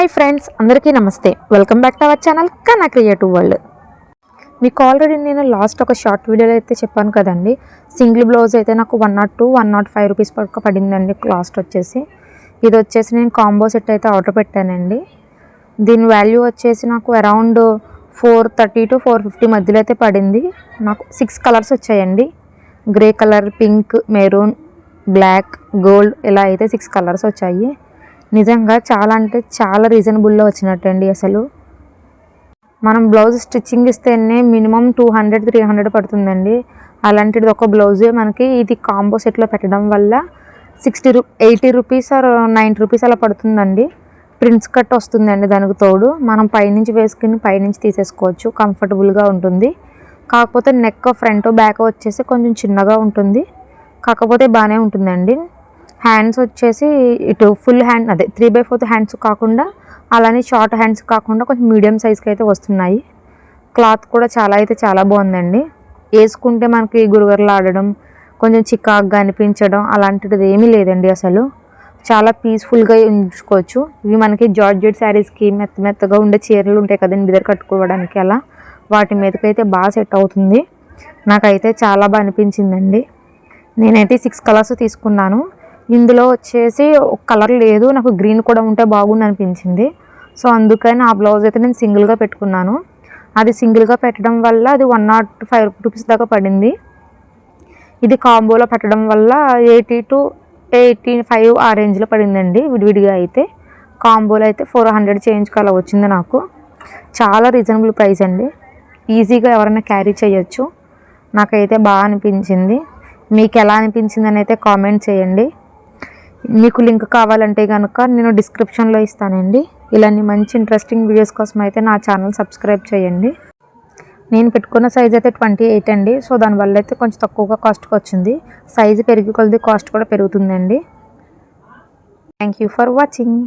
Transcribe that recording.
Hi friends, అందరికీ నమస్తే. Welcome back to our channel కన్నా క్రియేటివ్ వరల్డ్. మీకు ఆల్రెడీ నేను లాస్ట్ ఒక షార్ట్ వీడియోలో అయితే చెప్పాను కదండి. సింగిల్ బ్లౌజ్ అయితే నాకు 105 రూపీస్ వరకు పడిందండి కాస్ట్ వచ్చేసి. ఇది వచ్చేసి నేను కాంబో సెట్ అయితే ఆర్డర్ పెట్టానండి. దీని వాల్యూ వచ్చేసి నాకు అరౌండ్ 430 to 450 మధ్యలో అయితే పడింది. నాకు 6 కలర్స్ వచ్చాయండి. Grey colour, pink, maroon, black, gold ఇలా అయితే 6 కలర్స్ వచ్చాయి. నిజంగా చాలా అంటే చాలా రీజనబుల్లో వచ్చినట్టండి. అసలు మనం బ్లౌజ్ స్టిచ్చింగ్ ఇస్తేనే మినిమం 200-300 పడుతుందండి. అలాంటిది ఒక బ్లౌజే మనకి ఇది కాంబో సెట్లో పెట్టడం వల్ల 80 రూపీస్ ఆర్ 90 రూపీస్ అలా పడుతుందండి. ప్రిన్స్ కట్ వస్తుందండి దానికి తోడు. మనం పైనుంచి వేసుకుని పైనుంచి తీసేసుకోవచ్చు, కంఫర్టబుల్గా ఉంటుంది. కాకపోతే నెక్ ఫ్రంట్ బ్యాక్ వచ్చేసి కొంచెం చిన్నగా ఉంటుంది, కాకపోతే బాగానే ఉంటుందండి. హ్యాండ్స్ వచ్చేసి ఇటు ఫుల్ హ్యాండ్ అదే 3/4 హ్యాండ్స్ కాకుండా, అలానే షార్ట్ హ్యాండ్స్ కాకుండా కొంచెం మీడియం సైజ్కి అయితే వస్తున్నాయి. క్లాత్ కూడా చాలా బాగుందండి. వేసుకుంటే మనకి గురుగరలు ఆడడం, కొంచెం చికాగ్గా అనిపించడం అలాంటిది ఏమీ లేదండి. అసలు చాలా పీస్ఫుల్గా ఉంచుకోవచ్చు. ఇవి మనకి జార్జెట్ శారీస్కి మెత్తగా ఉండే చీరలు ఉంటాయి కదండి దగ్గర కట్టుకోవడానికి, అలా వాటి మీదకైతే బాగా సెట్ అవుతుంది. నాకైతే చాలా బాగా అనిపించిందండి. నేనైతే 6 కలర్స్ తీసుకున్నాను. ఇందులో వచ్చేసి ఒక కలర్ లేదు, నాకు గ్రీన్ కూడా ఉంటే బాగుంది అనిపించింది. సో అందుకని ఆ బ్లౌజ్ అయితే నేను సింగిల్గా పెట్టుకున్నాను. అది సింగిల్గా పెట్టడం వల్ల అది 105 రూపీస్ దాకా పడింది. ఇది కాంబోలో పెట్టడం వల్ల 80 to 85 ఆ రేంజ్లో పడిందండి. విడివిడిగా అయితే కాంబోలో అయితే 400 చేంజ్కి అలా వచ్చింది. నాకు చాలా రీజనబుల్ ప్రైస్ అండి. ఈజీగా ఎవరైనా క్యారీ చేయొచ్చు. నాకైతే బాగా అనిపించింది. మీకు ఎలా అనిపించింది అని అయితే కామెంట్ చేయండి. మీకు లింక్ కావాలంటే కనుక నేను డిస్క్రిప్షన్లో ఇస్తానండి. ఇలాంటి మంచి ఇంట్రెస్టింగ్ వీడియోస్ కోసం అయితే నా ఛానల్ సబ్స్క్రైబ్ చేయండి. నేను పెట్టుకున్న సైజ్ అయితే 28 అండి. సో దానివల్ల అయితే కొంచెం తక్కువగా కాస్ట్కి వచ్చింది. సైజు పెరిగి కొలది కాస్ట్ కూడా పెరుగుతుందండి. Thank you for watching.